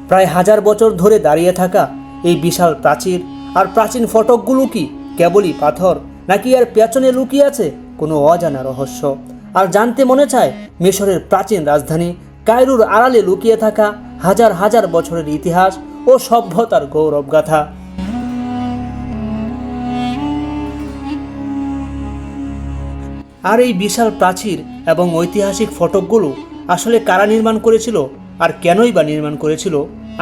প্রায় 1000 বছর ধরে দাঁড়িয়ে থাকা এই বিশাল প্রাচীর আর প্রাচীন ফটকগুলো কি কেবলই পাথর, নাকি এর পেছনে লুকিয়ে আছে কোনো অজানা রহস্য? আর জানতে মনে চায় মিশরের প্রাচীন রাজধানী কায়রোর আড়ালে লুকিয়ে থাকা হাজার হাজার বছরের ইতিহাস ও সভ্যতার গৌরবগাথা। আর এই বিশাল প্রাচীর এবং ঐতিহাসিক ফটকগুলো আসলে কারা নির্মাণ করেছিল আর কেনই বা নির্মাণ করেছিল,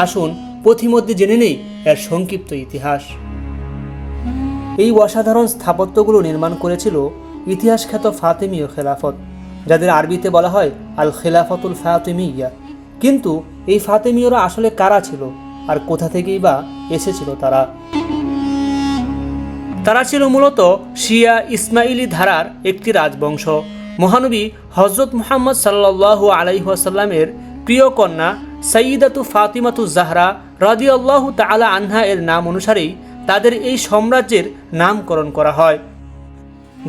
আসুন পথিমধ্যে জেনে নেই এর সংক্ষিপ্ত ইতিহাস। এই অসাধারণ স্থাপত্যগুলো নির্মাণ করেছিল ইতিহাসখ্যাত ফাতেমীয় খেলাফত, যাদের আরবিতে বলা হয় আল খেলাফতুল ফাতেমিয়া। কিন্তু এই ফাতেমীয়রা আসলে কারা ছিল আর কোথা থেকেই বা এসেছিল তারা? তারা ছিল মূলত শিয়া ইসমাইলি ধারার একটি রাজবংশ। মহানবী হজরত মুহাম্মদ সাল্লাল্লাহু আলাইহি ওয়াসাল্লামের প্রিয় কন্যা সাইয়্যিদাতু ফাতিমাতু জাহরা রাদিয়াল্লাহু তাআলা আনহা এর নাম অনুসারেই তাদের এই সাম্রাজ্যের নামকরণ করা হয়।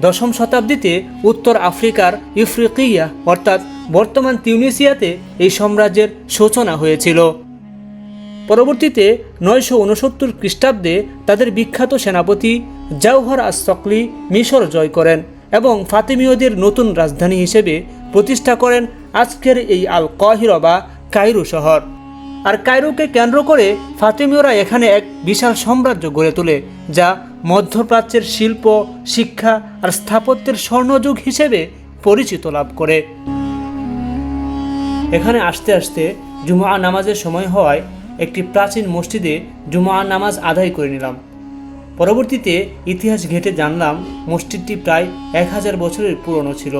10ম শতাব্দীতে উত্তর আফ্রিকার ইফ্রিকিয়া অর্থাৎ বর্তমান তিউনিসিয়াতে এই সাম্রাজ্যের সূচনা হয়েছিল। পরবর্তীতে 969 খ্রিস্টাব্দে তাদের বিখ্যাত সেনাপতি জাওহার আস-সকলি মিশর জয় করেন এবং ফাতেমীয়দের নতুন রাজধানী হিসেবে প্রতিষ্ঠা করেন আজকের এই আল কাহিরা বা কায়রো শহর। আর কায়রোকে কেন্দ্র করে ফাতেমীয়রা এখানে এক বিশাল সাম্রাজ্য গড়ে তোলে, যা মধ্যপ্রাচ্যের শিল্প, শিক্ষা আর স্থাপত্যের স্বর্ণযুগ হিসেবে পরিচিত লাভ করে। এখানে আসতে আসতে জুমআ নামাজের সময় হওয়ায় একটি প্রাচীন মসজিদে জুমআ নামাজ আদায় করে নিলাম। পরবর্তীতে ইতিহাস ঘেঁটে জানলাম মসজিদটি প্রায় 1000 বছরের পুরনো ছিল।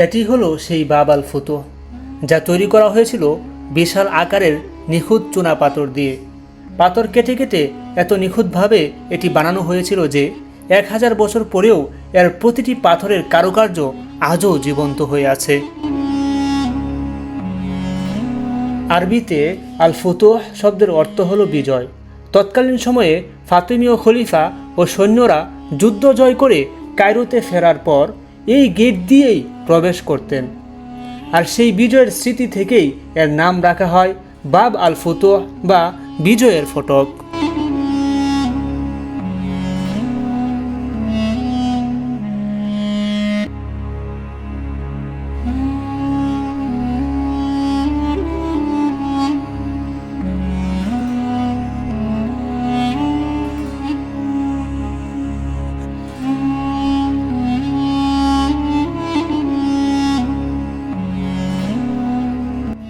এটি হলো সেই বাব আল ফুতুহ, যা তৈরি করা হয়েছিল বিশাল আকারের নিখুঁত চুনা পাথর দিয়ে। পাথর কেটে কেটে এত নিখুঁতভাবে এটি বানানো হয়েছিল যে 1000 বছর পরেও এর প্রতিটি পাথরের কারুকার্য আজও জীবন্ত হয়ে আছে। আরবিতে আল ফুতুহ শব্দের অর্থ হলো বিজয়। তৎকালীন সময়ে ফাতেমীয় খলিফা ও সৈন্যরা যুদ্ধ জয় করে কায়রোতে ফেরার পর এই গেট দিয়েই প্রবেশ করতেন। আর সেই বিজয়ের স্মৃতি থেকেই এর নাম রাখা হয় বাব আল ফুতুহ বা বিজয়ের ফটক।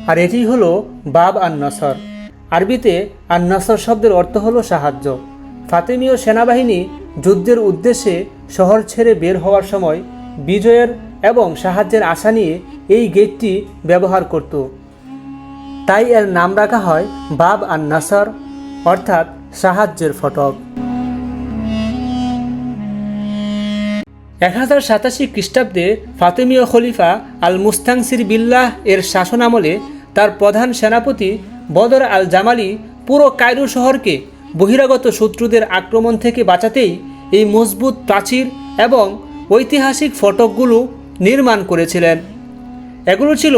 আর এটি হলো বাব আন-নসর। আরবিতে আন-নসর শব্দের অর্থ হলো সাহায্য। ফাতেমীয় সেনাবাহিনী যুদ্ধের উদ্দেশ্যে শহর ছেড়ে বের হওয়ার সময় বিজয়ের এবং সাহায্যের আশা নিয়ে এই গেটটি ব্যবহার করত। তাই এর নাম রাখা হয় বাব আন-নসর অর্থাৎ সাহায্যের ফটক। 1087 খ্রিস্টাব্দে ফাতেমীয় খলিফা আল মুস্তানসির বিল্লাহ এর শাসনামলে তার প্রধান সেনাপতি বদর আল জামালি পুরো কায়রো শহরকে বহিরাগত শত্রুদের আক্রমণ থেকে বাঁচাতেই এই মজবুত প্রাচীর এবং ঐতিহাসিক ফটকগুলো নির্মাণ করেছিলেন। এগুলো ছিল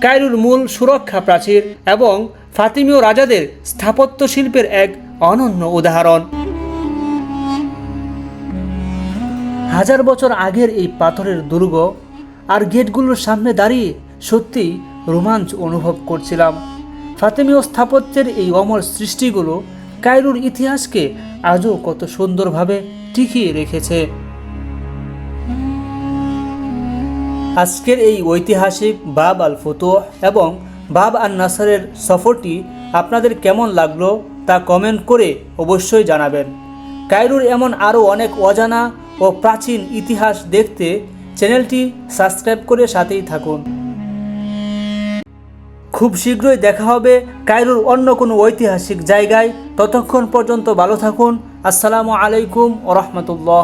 কায়রোর মূল সুরক্ষা প্রাচীর এবং ফাতেমীয় রাজাদের স্থাপত্য শিল্পের এক অনন্য উদাহরণ। 1000 বছর আগের এই পাথরের দুর্গ আর গেটগুলোর সামনে দাঁড়িয়ে সত্যিই রোমাঞ্চ অনুভব করছিলাম। ফাতেমীয় স্থাপত্যের এই অমর সৃষ্টিগুলো কায়রোর ইতিহাসকে আজও কত সুন্দরভাবে টিকিয়ে রেখেছে। আজকের এই ঐতিহাসিক বাব আল ফুতুহ এবং বাব আন-নসরের সফরটি আপনাদের কেমন লাগলো তা কমেন্ট করে অবশ্যই জানাবেন। কায়রোর এমন আরও অনেক অজানা ও প্রাচীন ইতিহাস দেখতে চ্যানেলটি সাবস্ক্রাইব করে সাথেই থাকুন। খুব শীঘ্রই দেখা হবে কায়রোর অন্য কোনো ঐতিহাসিক জায়গায়। ততক্ষণ পর্যন্ত ভালো থাকুন। আসসালামু আলাইকুম ওয়া রাহমাতুল্লাহ।